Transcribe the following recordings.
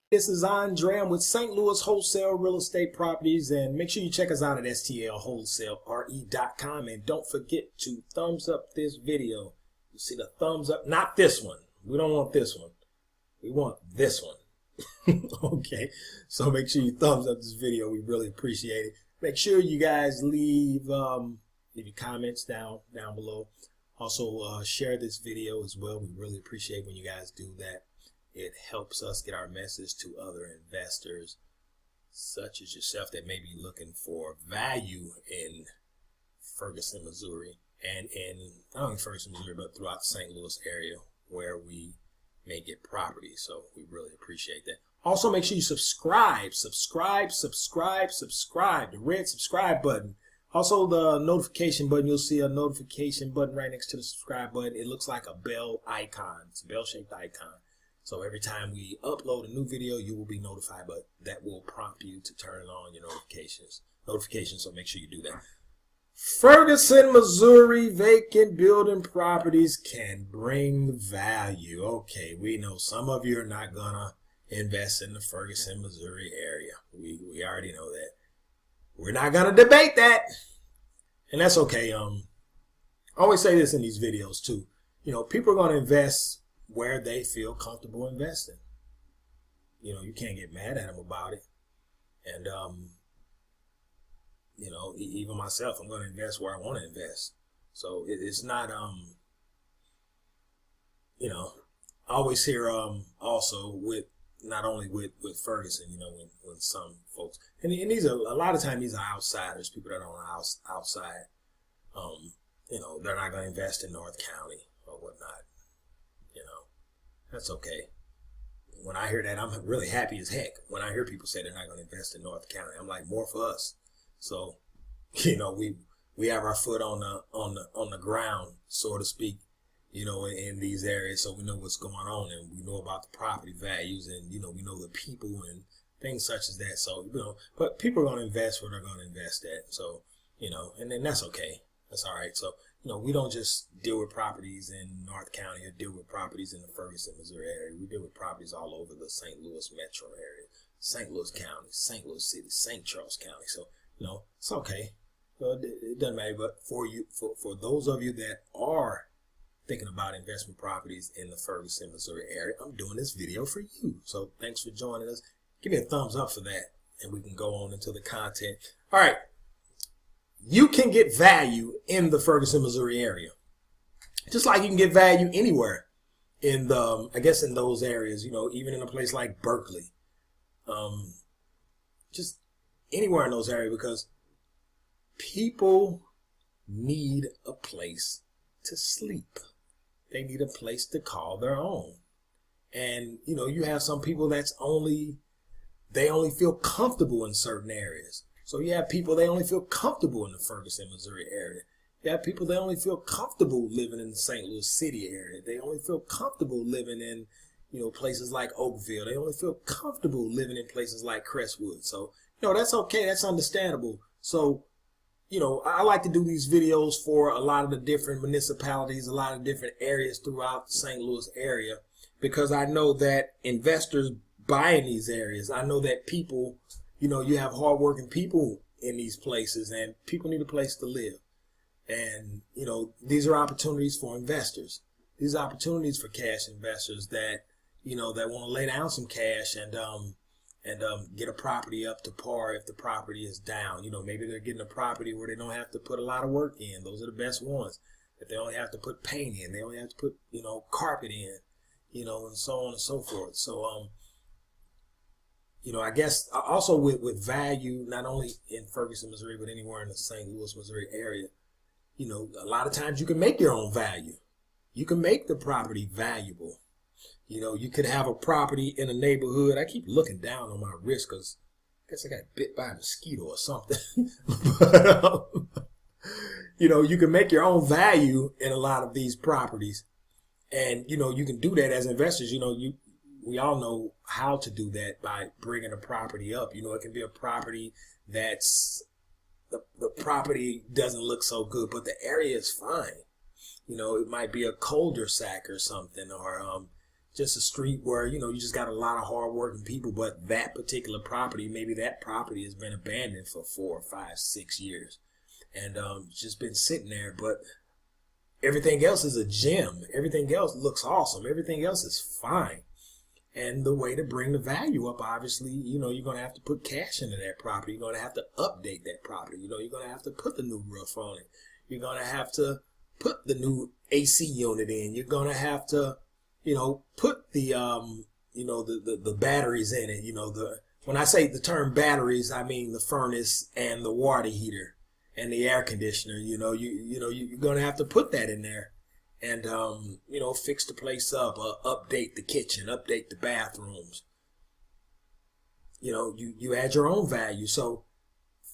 This is Andre. I'm with St. Louis Wholesale Real Estate Properties, and make sure you check us out at stlwholesalere.com. And don't forget to thumbs up this video. You see the thumbs up? Not this one. We don't want this one. We want this one. Okay, so make sure you thumbs up this video. We really appreciate it. Make sure you guys leave your comments down below. Also, share this video as well. We really appreciate when you guys do that. It helps us get our message to other investors such as yourself that may be looking for value in Ferguson, Missouri, and in not only Ferguson, Missouri, but throughout the St. Louis area where we may get property. So we really appreciate that. Also, make sure you subscribe, the red subscribe button. Also, the notification button. You'll see a notification button right next to the subscribe button. It looks like a bell icon. It's a bell-shaped icon. So every time we upload a new video, you will be notified, but that will prompt you to turn on your notifications. So make sure you do that. Ferguson, Missouri, vacant building properties can bring value. Okay, we know some of you are not gonna invest in the Ferguson, Missouri area. We already know that. We're not gonna debate that, and that's okay. I always say this in these videos too. You know, people are gonna invest where they feel comfortable investing. You know, you can't get mad at them about it. And, you know, even myself, I'm going to invest where I want to invest. So it's not, you know, I always hear also with, not only with Ferguson, you know, when some folks, and these are, a lot of times these are outsiders, people that are on the outside, you know, they're not going to invest in North County or whatnot. You know, that's okay. When I hear that, I'm really happy as heck. When I hear people say they're not going to invest in North County, I'm like, more for us. So, you know, we have our foot on the ground, so to speak, you know, in these areas, so we know what's going on, and we know about the property values, and you know, we know the people and things such as that. So, you know, but people are going to invest where they're going to invest at. So, you know, and then that's okay. That's all right. So, you know, we don't just deal with properties in North County or deal with properties in the Ferguson, Missouri area. We deal with properties all over the St. Louis metro area, St. Louis County, St. Louis City, St. Charles County. So, you know, it's okay. It doesn't matter. But for you, for those of you that are thinking about investment properties in the Ferguson, Missouri area, I'm doing this video for you. So thanks for joining us. Give me a thumbs up for that, and we can go on into the content. All right. You can get value in the Ferguson, Missouri area, just like you can get value anywhere in the, I guess in those areas, you know, even in a place like Berkeley, just anywhere in those areas, because people need a place to sleep. They need a place to call their own. And, you know, you have some people they only feel comfortable in certain areas. So you have people, they only feel comfortable in the Ferguson, Missouri area. You have people, they only feel comfortable living in the St. Louis City area. They only feel comfortable living in, you know, places like Oakville. They only feel comfortable living in places like Crestwood. So, you know, that's okay. That's understandable. So, you know, I like to do these videos for a lot of the different municipalities, a lot of different areas throughout the St. Louis area, because I know that investors buy in these areas. I know that people, you know, you have hardworking people in these places, and people need a place to live. And, you know, these are opportunities for investors. These are opportunities for cash investors that, you know, that want to lay down some cash and get a property up to par if the property is down. You know, maybe they're getting a property where they don't have to put a lot of work in. Those are the best ones. If they only have to put paint in, they only have to put, you know, carpet in, you know, and so on and so forth. So, you know, I guess also with value, not only in Ferguson, Missouri, but anywhere in the St. Louis, Missouri area, you know, a lot of times you can make your own value. You can make the property valuable. You know, you could have a property in a neighborhood. I keep looking down on my wrist because I guess I got bit by a mosquito or something. But, you know, you can make your own value in a lot of these properties. And, you know, you can do that as investors. You know, we all know how to do that by bringing a property up. You know, it can be a property that's, the property doesn't look so good, but the area is fine. You know, it might be a cul-de-sac or something, or just a street where, you know, you just got a lot of hardworking people, but that particular property, maybe that property has been abandoned for 4, 5, 6 years, and just been sitting there. But everything else is a gem. Everything else looks awesome. Everything else is fine. And the way to bring the value up, obviously, you know, you're going to have to put cash into that property. You're going to have to update that property. You know, you're going to have to put the new roof on it. You're going to have to put the new AC unit in. You're going to have to, you know, put the, you know, the batteries in it. You know, when I say the term batteries, I mean the furnace and the water heater and the air conditioner. You know, you're going to have to put that in there. And, you know, fix the place up, update the kitchen, update the bathrooms. You know, you add your own value. So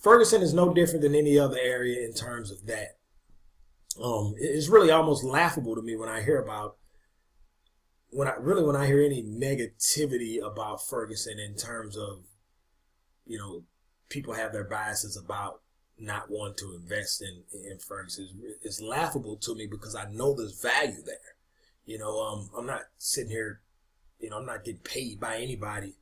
Ferguson is no different than any other area in terms of that. It's really almost laughable to me when I hear about, when I hear any negativity about Ferguson in terms of, you know, people have their biases about not wanting to invest in Ferguson. Is laughable to me because I know there's value there. You know, I'm not sitting here, you know, I'm not getting paid by anybody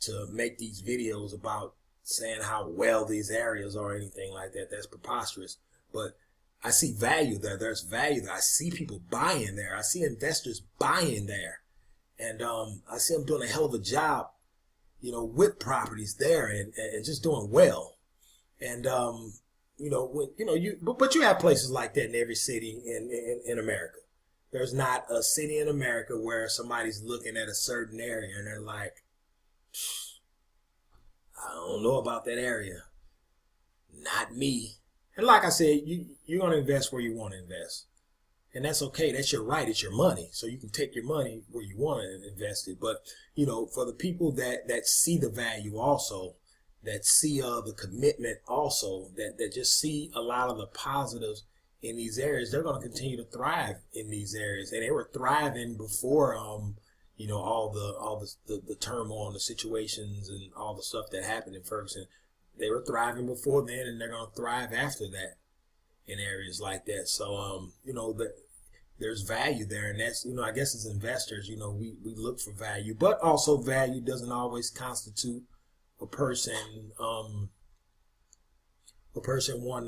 to make these videos about saying how well these areas are or anything like that. That's preposterous. But I see value there. There's value there. I see people buying there. I see investors buying there. And I see them doing a hell of a job, you know, with properties there and just doing well. And, you know, when, you know, but you have places like that in every city in America. There's not a city in America where somebody's looking at a certain area and they're like, I don't know about that area. Not me. And like I said, you're going to invest where you want to invest. And that's okay. That's your right. It's your money. So you can take your money where you want to invest it. But, you know, for the people that see the value also, that see the commitment also, that just see a lot of the positives in these areas, they're going to continue to thrive in these areas. And they were thriving before, you know, all the turmoil and the situations and all the stuff that happened in Ferguson. They were thriving before then, and they're going to thrive after that in areas like that. So, you know, there's value there. And that's, you know, I guess as investors, you know, we look for value, but also value doesn't always constitute a person wanting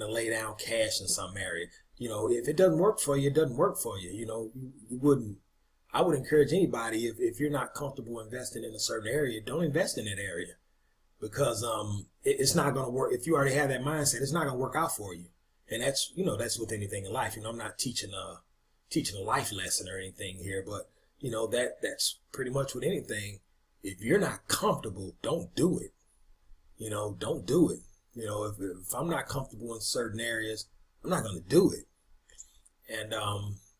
to lay down cash in some area. You know, if it doesn't work for you, it doesn't work for you. You know, I would encourage anybody, if you're not comfortable investing in a certain area, don't invest in that area, because it's not going to work. If you already have that mindset, it's not going to work out for you. And that's, you know, that's with anything in life. You know, I'm not teaching a life lesson or anything here, but you know, that's pretty much with anything. If you're not comfortable, don't do it. You know, don't do it. You know, if I'm not comfortable in certain areas, I'm not going to do it. And,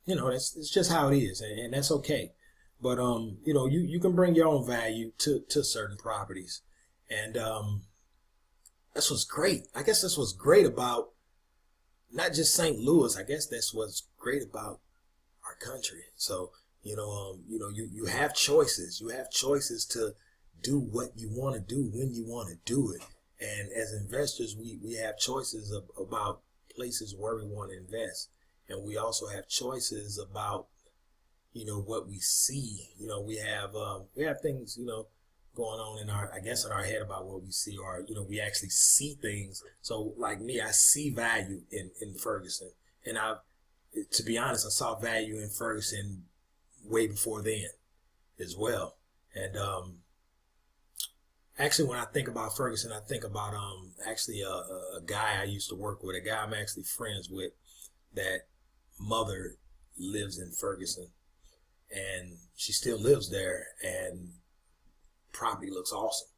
you know, it's just how it is, and that's okay. But, you know, you can bring your own value to certain properties. And that's what's great. I guess that's what's great about not just St. Louis. I guess that's what's great about our country. So, you know, you have choices. You have choices to do what you want to do when you want to do it. And as investors, we have choices about places where we want to invest. And we also have choices about, you know, what we see. You know, we have things, you know, going on in our head about what we see, or, you know, we actually see things. So like me, I see value in Ferguson. And to be honest, I saw value in Ferguson way before then as well. And, actually, when I think about Ferguson, I think about actually a guy I used to work with, a guy I'm actually friends with, that mother lives in Ferguson, and she still lives there, and property looks awesome.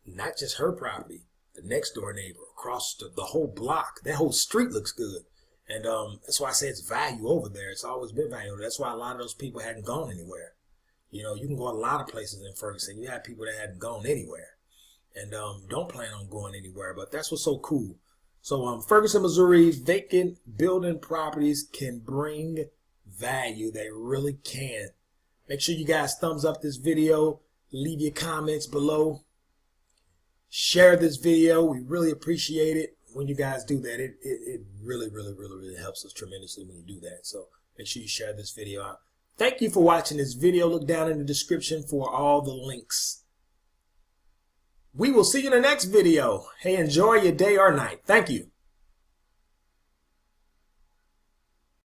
Not just her property, the next door neighbor, across the whole block, that whole street looks good. And that's why I say it's value over there. It's always been value. That's why a lot of those people hadn't gone anywhere. You know, you can go a lot of places in Ferguson. You have people that hadn't gone anywhere and don't plan on going anywhere. But that's what's so cool. So Ferguson, Missouri, vacant building properties can bring value. They really can. Make sure you guys thumbs up this video. Leave your comments below. Share this video. We really appreciate it when you guys do that. It really helps us tremendously when you do that. So make sure you share this video out. Thank you for watching this video. Look down in the description for all the links. We will see you in the next video. Hey, enjoy your day or night. Thank you.